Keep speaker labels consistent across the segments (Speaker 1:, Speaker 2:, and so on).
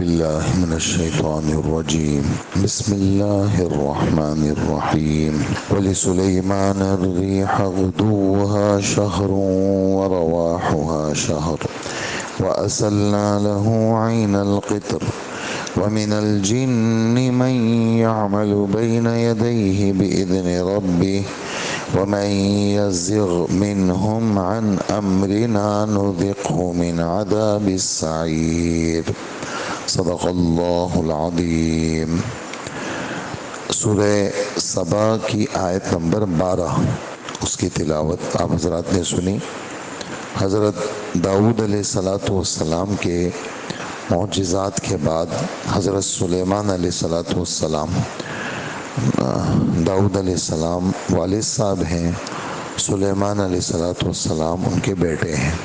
Speaker 1: بالله من الشيطان الرجيم. بسم الله الرحمن الرحيم. ولسليمان الريح غدوها شهر ورواحها شهر وأسلنا له عين القطر ومن الجن من يعمل بين يديه بإذن ربه ومن يزغ منهم عن أمرنا نذقه من عذاب السعير. صدق اللہ العظیم. سورہ سبا کی آیت نمبر 12 اس کی تلاوت آپ حضرات نے سنی. حضرت داؤد علیہ السلام کے معجزات کے بعد حضرت سلیمان علیہ السلام، داؤد علیہ السلام والد صاحب ہیں، سلیمان علیہ السلام ان کے بیٹے ہیں.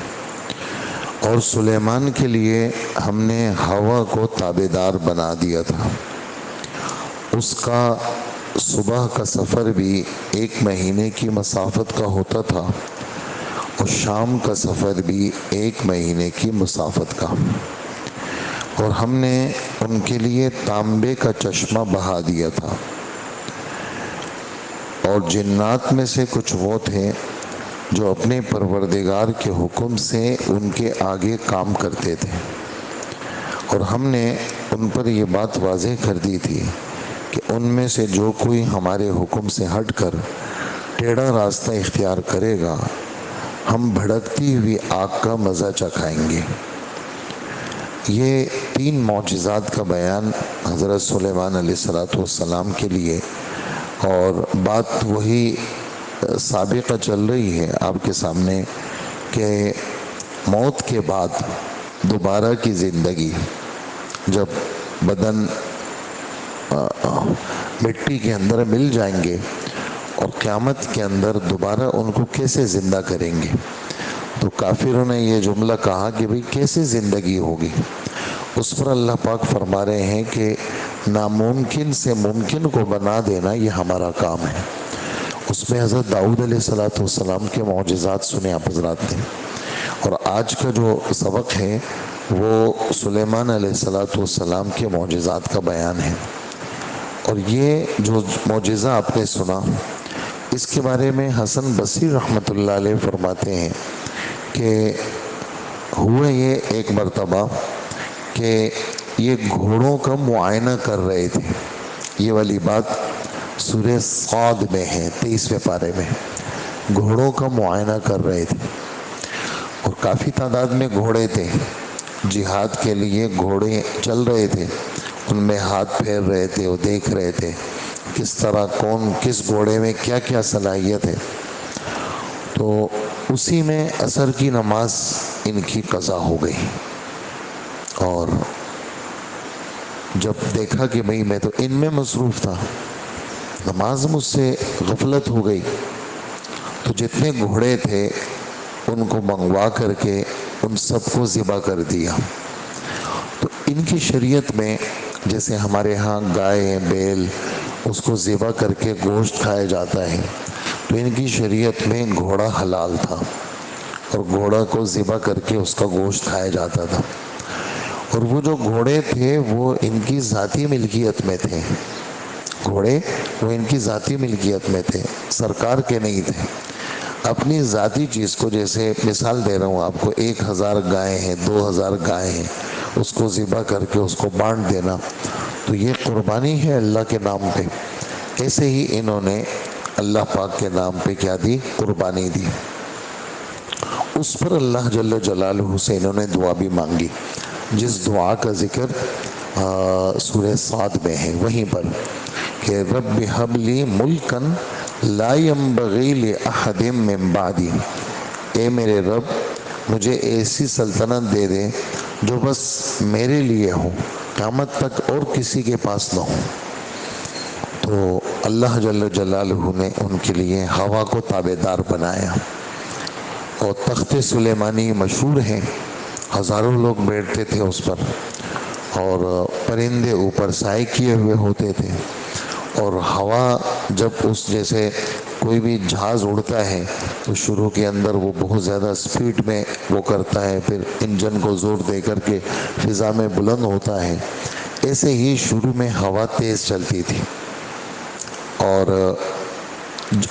Speaker 1: اور سلیمان کے لیے ہم نے ہوا کو تابعدار بنا دیا تھا. اس کا صبح کا سفر بھی 1 مہینے کی مسافت کا ہوتا تھا اور شام کا سفر بھی 1 مہینے کی مسافت کا. اور ہم نے ان کے لیے تانبے کا چشمہ بہا دیا تھا. اور جنات میں سے کچھ وہ تھے جو اپنے پروردگار کے حکم سے ان کے آگے کام کرتے تھے. اور ہم نے ان پر یہ بات واضح کر دی تھی کہ ان میں سے جو کوئی ہمارے حکم سے ہٹ کر ٹیڑھا راستہ اختیار کرے گا ہم بھڑکتی ہوئی آگ کا مزہ چکھائیں گے. یہ 3 معجزات کا بیان حضرت سلیمان علیہ السلام کے لیے، اور بات وہی سابقہ چل رہی ہے آپ کے سامنے کہ موت کے بعد دوبارہ کی زندگی، جب بدن مٹی کے اندر مل جائیں گے اور قیامت کے اندر دوبارہ ان کو کیسے زندہ کریں گے. تو کافروں نے یہ جملہ کہا کہ بھئی کیسے زندگی ہوگی. اس پر اللہ پاک فرما رہے ہیں کہ ناممکن سے ممکن کو بنا دینا یہ ہمارا کام ہے. اس میں حضرت داؤد علیہ السلام کے معجزات سنے آپ حضرات نے. اور آج کا جو سبق ہے وہ سلیمان علیہ السلام کے معجزات کا بیان ہے. اور یہ جو معجزہ آپ نے سنا اس کے بارے میں حسن بصری رحمۃ اللہ علیہ فرماتے ہیں کہ ہوا یہ ایک مرتبہ کہ یہ گھوڑوں کا معائنہ کر رہے تھے. یہ والی بات سورہ صاد میں ہے، 23ویں پارے میں. گھوڑوں کا معائنہ کر رہے تھے اور کافی تعداد میں گھوڑے تھے. جہاد کے لیے گھوڑے چل رہے تھے، ان میں ہاتھ پھیر رہے تھے، وہ دیکھ رہے تھے کس طرح کون کس گھوڑے میں کیا کیا صلاحیت ہے. تو اسی میں عصر کی نماز ان کی قضا ہو گئی. اور جب دیکھا کہ بھئی میں تو ان میں مصروف تھا، نماز مجھ سے غفلت ہو گئی، تو جتنے گھوڑے تھے ان کو منگوا کر کے ان سب کو ذبح کر دیا. تو ان کی شریعت میں جیسے ہمارے ہاں گائے بیل اس کو ذبح کر کے گوشت کھایا جاتا ہے، تو ان کی شریعت میں گھوڑا حلال تھا اور گھوڑا کو ذبح کر کے اس کا گوشت کھایا جاتا تھا. اور وہ جو گھوڑے تھے وہ ان کی ذاتی ملکیت میں تھے. گھوڑے وہ ان کی ذاتی ملکیت میں تھے، سرکار کے نہیں تھے. اپنی ذاتی چیز کو، جیسے مثال دے رہا ہوں آپ کو، 1000 گائے ہیں، 2000 گائے ہیں، اس کو ذبح کر کے اس کو بانٹ دینا، تو یہ قربانی ہے اللہ کے نام پہ. ایسے ہی انہوں نے اللہ پاک کے نام پہ کیا دی؟ قربانی دی. اس پر اللہ جل جلالہ سے انہوں نے دعا بھی مانگی، جس دعا کا ذکر سورہ صاد میں ہے وہیں پر کہ رب ہب لی ملکن لا ينبغی لأحد من بعدی. اے میرے رب مجھے ایسی سلطنت دے دے جو بس میرے لیے ہو، قیامت تک اور کسی کے پاس نہ ہو. تو اللہ جل جلالہ نے ان کے لیے ہوا کو تابعدار بنایا. اور تخت سلیمانی مشہور ہیں، ہزاروں لوگ بیٹھتے تھے اس پر، اور پرندے اوپر سائے کیے ہوئے ہوتے تھے. اور ہوا جب اس جیسے کوئی بھی جہاز اڑتا ہے تو شروع کے اندر وہ بہت زیادہ سپیڈ میں وہ کرتا ہے، پھر انجن کو زور دے کر کے فضا میں بلند ہوتا ہے، ایسے ہی شروع میں ہوا تیز چلتی تھی اور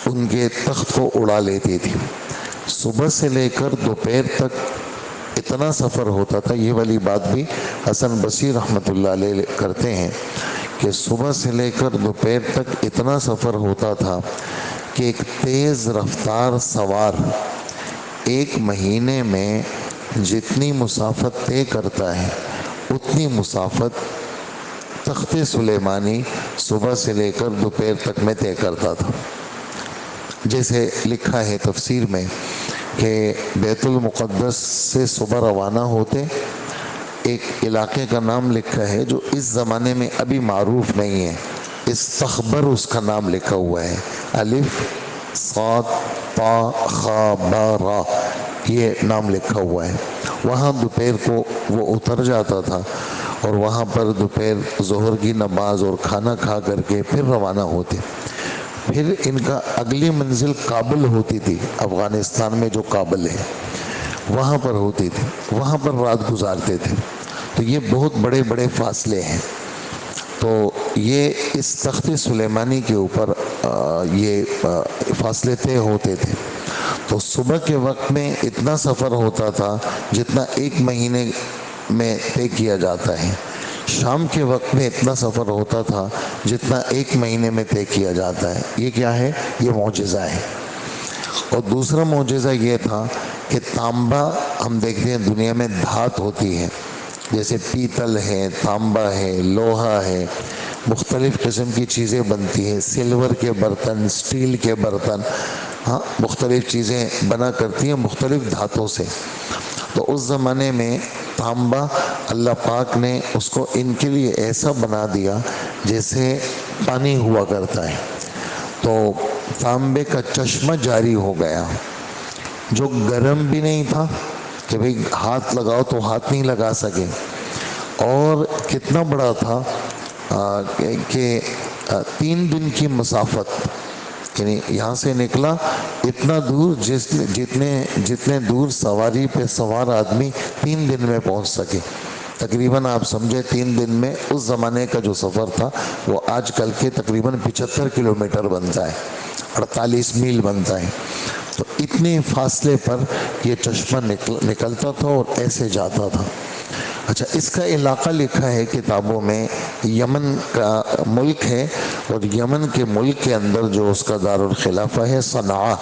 Speaker 1: ان کے تخت کو اڑا لیتی تھی۔ صبح سے لے کر دوپہر تک اتنا سفر ہوتا تھا، یہ والی بات بھی حسن بصری رحمۃ اللہ علیہ کرتے ہیں کہ صبح سے لے کر دوپہر تک اتنا سفر ہوتا تھا کہ ایک تیز رفتار سوار ایک مہینے میں جتنی مسافت طے کرتا ہے اتنی مسافت تخت سلیمانی صبح سے لے کر دوپہر تک میں طے کرتا تھا۔ جیسے لکھا ہے تفسیر میں کہ بیت المقدس سے صبح روانہ ہوتے، ایک علاقے کا نام لکھا ہے جو اس زمانے میں ابھی معروف نہیں ہے، استخبر اس کا نام لکھا ہوا ہے، الف صاد طا خا با را، یہ نام لکھا ہوا ہے۔ وہاں دوپہر کو وہ اتر جاتا تھا اور وہاں پر دوپہر ظہر کی نماز اور کھانا کھا کر کے پھر روانہ ہوتے۔ پھر ان کا اگلی منزل کابل ہوتی تھی، افغانستان میں جو کابل ہے وہاں پر ہوتی تھی، وہاں پر رات گزارتے تھے۔ تو یہ بہت بڑے بڑے فاصلے ہیں۔ تو یہ اس تخت سلیمانی کے اوپر یہ فاصلے طے ہوتے تھے۔ تو صبح کے وقت میں اتنا سفر ہوتا تھا جتنا ایک مہینے میں طے کیا جاتا ہے، شام کے وقت میں اتنا سفر ہوتا تھا جتنا ایک مہینے میں طے کیا جاتا ہے۔ یہ کیا ہے؟ یہ معجزہ ہے۔ اور دوسرا معجزہ یہ تھا کہ تانبا، ہم دیکھتے ہیں دنیا میں دھات ہوتی ہے، جیسے پیتل ہے، تانبا ہے، لوہا ہے، مختلف قسم کی چیزیں بنتی ہیں، سلور کے برتن، سٹیل کے برتن، ہاں مختلف چیزیں بنا کرتی ہیں مختلف دھاتوں سے۔ تو اس زمانے میں تانبا اللہ پاک نے اس کو ان کے لیے ایسا بنا دیا جیسے پانی ہوا کرتا ہے۔ تو تانبے کا چشمہ جاری ہو گیا، جو گرم بھی نہیں تھا کہ بھئی ہاتھ لگاؤ تو ہاتھ نہیں لگا سکے، اور کتنا بڑا تھا کہ 3 دن کی مسافت، یعنی یہاں سے نکلا اتنا دور جتنے دور سواری پہ سوار آدمی 3 دن میں پہنچ سکے۔ تقریباً آپ سمجھے 3 دن میں اس زمانے کا جو سفر تھا وہ آج کل کے تقریباً 75 کلومیٹر بنتا ہے، 48 میل بنتا ہے۔ تو اتنے فاصلے پر یہ چشمہ نکلتا تھا اور ایسے جاتا تھا۔ اچھا، اس کا علاقہ لکھا ہے کتابوں میں، یمن کا ملک ہے، اور یمن کے ملک کے اندر جو اس کا دارالخلافہ ہے صنعاء،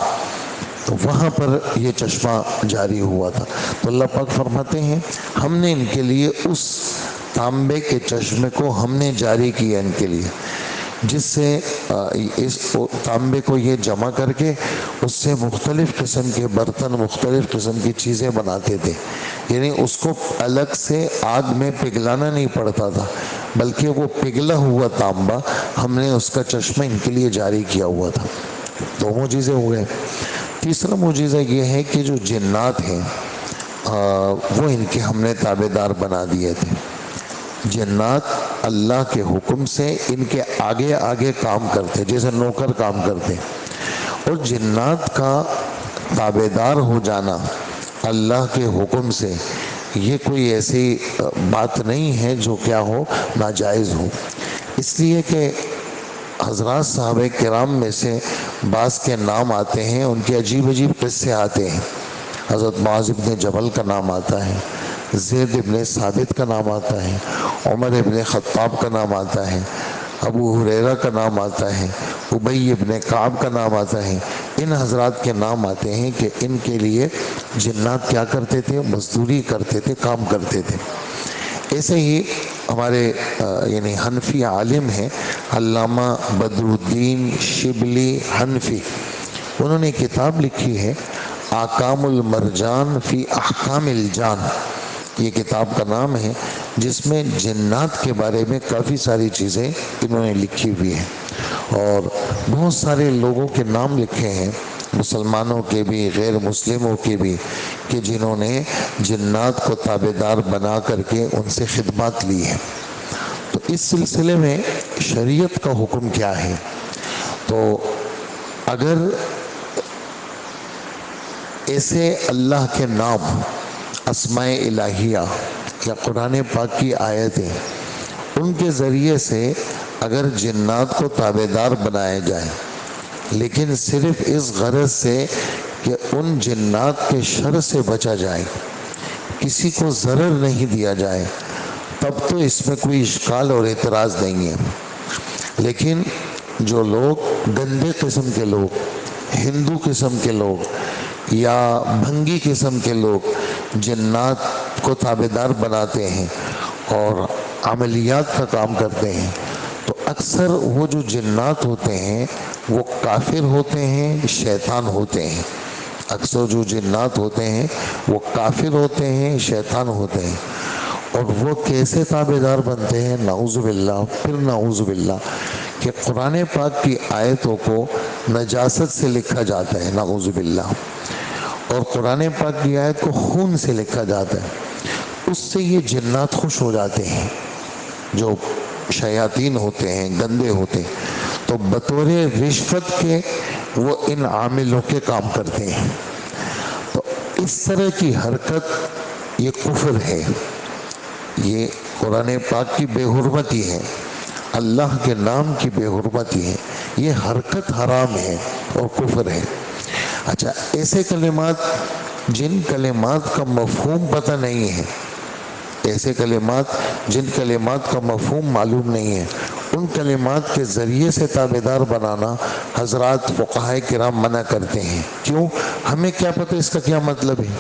Speaker 1: تو وہاں پر یہ چشمہ جاری ہوا تھا۔ تو اللہ پاک فرماتے ہیں ہم نے ان کے لیے اس تانبے کے چشمے کو ہم نے جاری کیا ان کے لیے، جس سے اس تانبے کو یہ جمع کر کے اس سے مختلف قسم کے برتن، مختلف قسم کی چیزیں بناتے تھے۔ یعنی اس کو الگ سے آگ میں پگھلانا نہیں پڑتا تھا، بلکہ وہ پگھلا ہوا تانبا ہم نے اس کا چشمہ ان کے لیے جاری کیا ہوا تھا۔ 2 معجزے ہو گئے۔ تیسرا معجزہ یہ ہے کہ جو جنات ہیں وہ ان کے ہم نے تابع دار بنا دیے تھے۔ جنات اللہ کے حکم سے ان کے آگے آگے کام کرتے، جیسے نوکر کام کرتے، اور جنات کا تابع دار ہو جانا اللہ کے حکم سے یہ کوئی ایسی بات نہیں ہے جو کیا ہو، ناجائز ہو۔ اس لیے کہ حضرات صحابہ کرام میں سے بعض کے نام آتے ہیں، ان کے عجیب عجیب قصے آتے ہیں۔ حضرت معاذ بن جبل کا نام آتا ہے، زید ابن ثابت کا نام آتا ہے، عمر ابن خطاب کا نام آتا ہے، ابو ہریرہ کا نام آتا ہے، ابی ابن کعب کا نام آتا ہے۔ ان حضرات کے نام آتے ہیں کہ ان کے لیے جنات کیا کرتے تھے؟ مزدوری کرتے تھے، کام کرتے تھے۔ ایسے ہی ہمارے یعنی حنفی عالم ہیں علامہ بدر الدین شبلی حنفی، انہوں نے کتاب لکھی ہے احکام المرجان فی احکام الجان، یہ کتاب کا نام ہے، جس میں جنات کے بارے میں کافی ساری چیزیں انہوں نے لکھی ہوئی ہیں، اور بہت سارے لوگوں کے نام لکھے ہیں، مسلمانوں کے بھی غیر مسلموں کے بھی، کہ جنہوں نے جنات کو تابع دار بنا کر کے ان سے خدمات لی ہے۔ تو اس سلسلے میں شریعت کا حکم کیا ہے؟ تو اگر ایسے اللہ کے نام، اسماء الہیہ یا قرآن پاک کی آیتیں، ان کے ذریعے سے اگر جنات کو تابعدار بنایا جائے، لیکن صرف اس غرض سے کہ ان جنات کے شر سے بچا جائے، کسی کو ضرر نہیں دیا جائے، تب تو اس میں کوئی اشکال اور اعتراض نہیں ہے۔ لیکن جو لوگ گندے قسم کے لوگ، ہندو قسم کے لوگ یا بھنگی قسم کے لوگ جنات کو تابعدار بناتے ہیں اور عملیات کا کام کرتے ہیں، تو اکثر وہ جو جنات ہوتے ہیں وہ کافر ہوتے ہیں، شیطان ہوتے ہیں۔ اکثر جو جنات ہوتے ہیں وہ کافر ہوتے ہیں، شیطان ہوتے ہیں۔ اور وہ کیسے تابعدار بنتے ہیں؟ نعوذ باللہ، پھر نعوذ باللہ، کہ قرآن پاک کی آیتوں کو نجاست سے لکھا جاتا ہے، نعوذ باللہ، اور قرآن پاک کی آیت کو خون سے لکھا جاتا ہے۔ اس سے یہ جنات خوش ہو جاتے ہیں، جو شیاطین ہوتے ہیں، گندے ہوتے ہیں، تو بطور رشوت کے وہ ان عاملوں کے کام کرتے ہیں۔ تو اس طرح کی حرکت یہ کفر ہے، یہ قرآن پاک کی بے حرمتی ہے، اللہ کے نام کی بے حرمتی ہے، یہ حرکت حرام ہے اور کفر ہے۔ اچھا، ایسے کلمات جن کلمات کا مفہوم پتہ نہیں ہے، ایسے کلمات جن کلمات کا مفہوم معلوم نہیں ہے، ان کلمات کے ذریعے سے تابعدار بنانا حضرات فقہائے کرام منع کرتے ہیں۔ کیوں؟ ہمیں کیا پتہ اس کا کیا مطلب ہے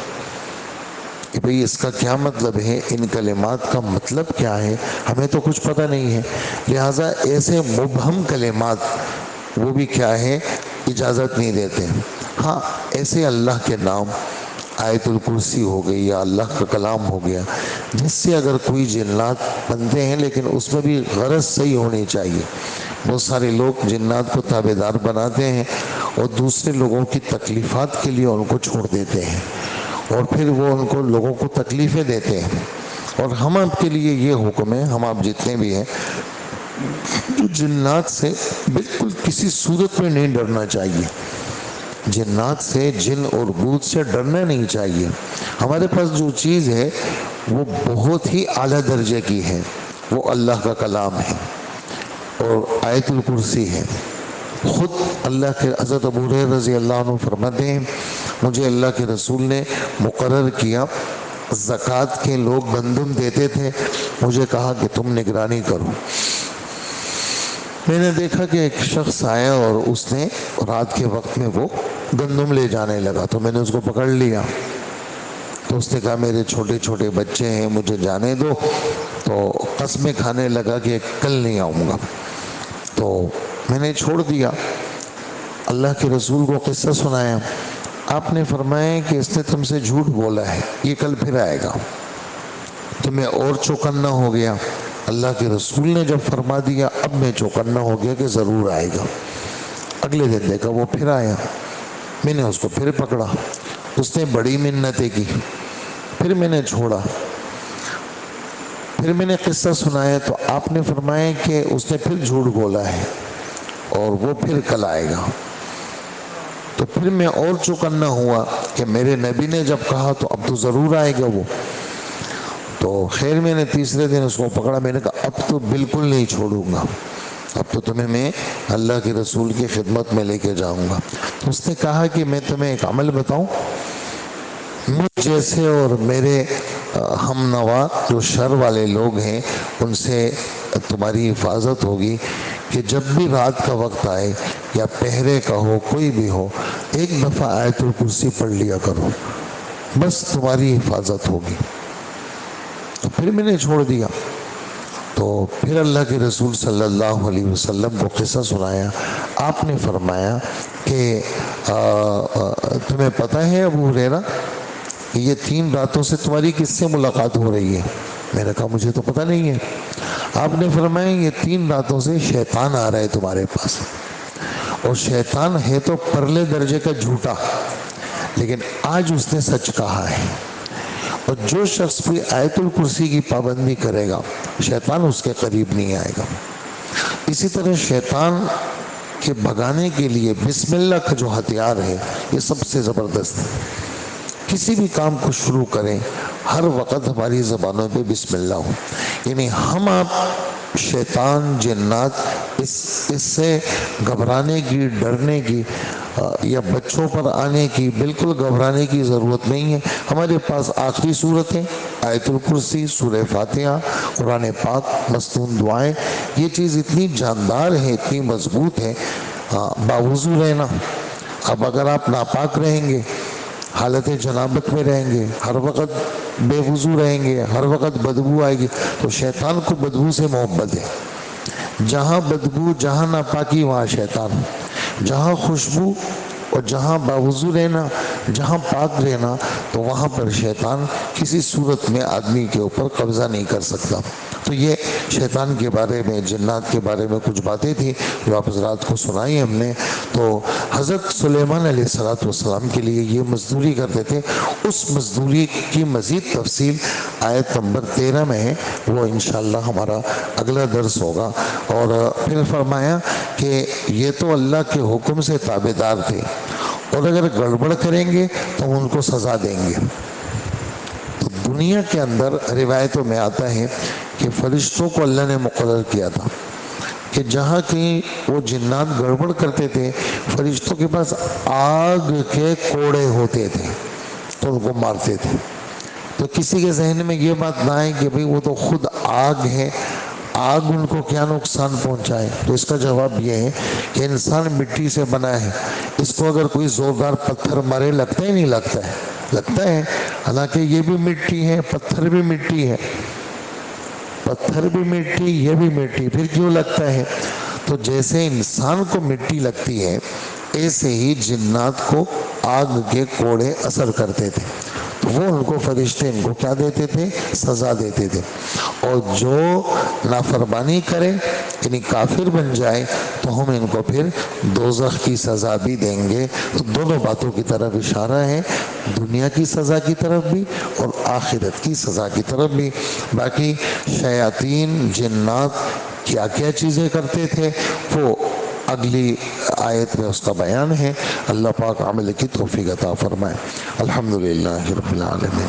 Speaker 1: کہ بھئی اس کا کیا مطلب ہے، ان کلمات کا مطلب کیا ہے، ہمیں تو کچھ پتہ نہیں ہے۔ لہٰذا ایسے مبہم کلمات وہ بھی کیا ہے، اجازت نہیں دیتے۔ ہاں، ایسے اللہ کے نام، آیت الکرسی ہو گئی یا اللہ کا کلام ہو گیا، جس سے اگر کوئی جنات بنتے ہیں، لیکن اس میں بھی غرض صحیح ہونی چاہیے۔ بہت سارے لوگ جنات کو تابعدار بناتے ہیں اور دوسرے لوگوں کی تکلیفات کے لیے ان کو چھوڑ دیتے ہیں، اور پھر وہ ان کو لوگوں کو تکلیفیں دیتے ہیں۔ اور ہم آپ کے لیے یہ حکم ہے، ہم آپ جتنے بھی ہیں، جنات سے بالکل کسی صورت میں نہیں ڈرنا چاہیے۔ جنات سے، جن اور بھوت سے ڈرنا نہیں چاہیے۔ ہمارے پاس جو چیز ہے وہ بہت ہی اعلیٰ درجے کی ہے، وہ اللہ کا کلام ہے اور آیت الکرسی ہے۔ خود اللہ کے حضرت ابو ہریرہ رضی اللہ عنہ فرماتے ہیں، مجھے اللہ کے رسول نے مقرر کیا، زکوٰۃ کے لوگ گندم دیتے تھے، مجھے کہا کہ تم نگرانی کرو۔ میں نے دیکھا کہ ایک شخص آیا اور اس نے رات کے وقت میں وہ گندم لے جانے لگا، تو میں نے اس کو پکڑ لیا۔ تو اس نے کہا میرے چھوٹے چھوٹے بچے ہیں، مجھے جانے دو۔ تو قسمیں کھانے لگا کہ کل نہیں آؤں گا، تو میں نے چھوڑ دیا۔ اللہ کے رسول کو قصہ سنایا، آپ نے فرمایا کہ اس نے تم سے جھوٹ بولا ہے، یہ کل پھر آئے گا۔ تو میں اور چوکنا ہو گیا۔ اللہ کے رسول نے جب فرما دیا، اب میں چوکنا ہو گیا کہ ضرور آئے گا۔ اگلے دن دیکھا وہ پھر آیا، میں نے اس کو پھر پکڑا، اس نے بڑی منتیں کی، پھر میں نے چھوڑا۔ پھر میں نے قصہ سنایا تو آپ نے فرمایا کہ اس نے پھر جھوٹ بولا ہے اور وہ پھر کل آئے گا۔ تو پھر میں اور چوکنا ہوا کہ میرے نبی نے جب کہا تو اب تو ضرور آئے گا وہ۔ تو خیر میں نے تیسرے دن اس کو پکڑا، میں نے کہا اب تو بالکل نہیں چھوڑوں گا، اب تو تمہیں میں اللہ کے رسول کی خدمت میں لے کے جاؤں گا۔ تو اس نے کہا کہ میں تمہیں ایک عمل بتاؤں، مجھ جیسے اور میرے ہم نوا جو شر والے لوگ ہیں ان سے تمہاری حفاظت ہوگی کہ جب بھی رات کا وقت آئے یا پہرے کا ہو، کوئی بھی ہو، ایک دفعہ آیت الکرسی پڑھ لیا کرو، بس تمہاری حفاظت ہوگی۔ تو پھر میں نے چھوڑ دیا۔ تو پھر اللہ کے رسول صلی اللہ علیہ وسلم کو قصہ سنایا، آپ نے فرمایا کہ تمہیں پتہ ہے ابو ہریرہ کہ یہ 3 راتوں سے تمہاری کس سے ملاقات ہو رہی ہے؟ میں نے کہا مجھے تو پتہ نہیں ہے۔ آپ نے فرمایا یہ 3 راتوں سے شیطان آ رہا ہے تمہارے پاس، اور شیطان ہے تو پرلے درجے کا جھوٹا، لیکن آج اس نے سچ کہا ہے۔ اور جو شخص بھی آیت الکرسی کی پابندی کرے گا، شیطان اس کے قریب نہیں آئے گا۔ اسی طرح شیطان کہ بھگانے کے لیے بسم اللہ کا جو ہتھیار ہے یہ سب سے زبردست ہے۔ کسی بھی کام کو شروع کریں ہر وقت ہماری زبانوں پہ بسم اللہ ہو، یعنی ہم آپ شیطان جنات اس سے گھبرانے کی، ڈرنے کی یا بچوں پر آنے کی بالکل گھبرانے کی ضرورت نہیں ہے۔ ہمارے پاس آخری صورتیں آیت الکرسی، سورہ فاتحہ، قرآن پاک، مستون دعائیں، یہ چیز اتنی جاندار ہے، اتنی مضبوط ہے۔ باوضو رہنا، اب اگر آپ ناپاک رہیں گے، حالت جنابت میں رہیں گے، ہر وقت بے وضو رہیں گے، ہر وقت بدبو آئے گی، تو شیطان کو بدبو سے محبت ہے۔ جہاں بدبو، جہاں ناپاکی، وہاں شیطان، جہاں خوشبو اور جہاں باوضو رہنا، جہاں پاک رہنا، تو وہاں پر شیطان کسی صورت میں آدمی کے اوپر قبضہ نہیں کر سکتا۔ تو یہ شیطان کے بارے میں، جنات کے بارے میں کچھ باتیں تھیں جو آپ حضرات کو سنائی ہم نے۔ تو حضرت سلیمان علیہ السلام کے لیے یہ مزدوری کرتے تھے، اس مزدوری کی مزید تفصیل آیت نمبر 13 میں ہے، وہ انشاءاللہ ہمارا اگلا درس ہوگا۔ اور پھر فرمایا کہ یہ تو اللہ کے حکم سے تابعدار تھے، اور اگر گڑبڑ کریں گے تو ان کو سزا دیں گے۔ تو دنیا کے اندر روایتوں میں آتا ہے کہ فرشتوں کو اللہ نے مقرر کیا تھا کہ جہاں کہیں وہ جنات گڑبڑ کرتے تھے، فرشتوں کے پاس آگ کے کوڑے ہوتے تھے تو ان کو مارتے تھے۔ تو کسی کے ذہن میں یہ بات نہ آئے کہ بھئی وہ تو خود آگ ہے، آگ ان کو کیا نقصان پہنچائے۔ تو اس کا جواب یہ ہے کہ انسان مٹی سے بنا ہے، اس کو اگر کوئی زوردار پتھر مارے لگتا ہی نہیں، لگتا ہے، لگتا ہے، حالانکہ یہ بھی مٹی ہے، پتھر بھی مٹی ہے، پتھر بھی مٹی، یہ بھی مٹی، پھر کیوں لگتا ہے؟ تو جیسے انسان کو مٹی لگتی ہے، ایسے ہی جنات کو آگ کے کوڑے اثر کرتے تھے، تو وہ ان کو فرشتے ان کو کیا دیتے تھے؟ سزا دیتے تھے۔ اور جو نافرمانی کرے یعنی کافر بن جائے تو ہم ان کو پھر دوزخ کی سزا بھی دیں گے۔ تو دونوں باتوں کی طرف اشارہ ہے، دنیا کی سزا کی طرف بھی اور آخرت کی سزا کی طرف بھی۔ باقی شیاطین جنات کیا کیا چیزیں کرتے تھے وہ اگلی آیت میں اس کا بیان ہے۔ اللہ پاک عمل کی توفیق عطا فرمائے۔ الحمدللہ رب العالمین۔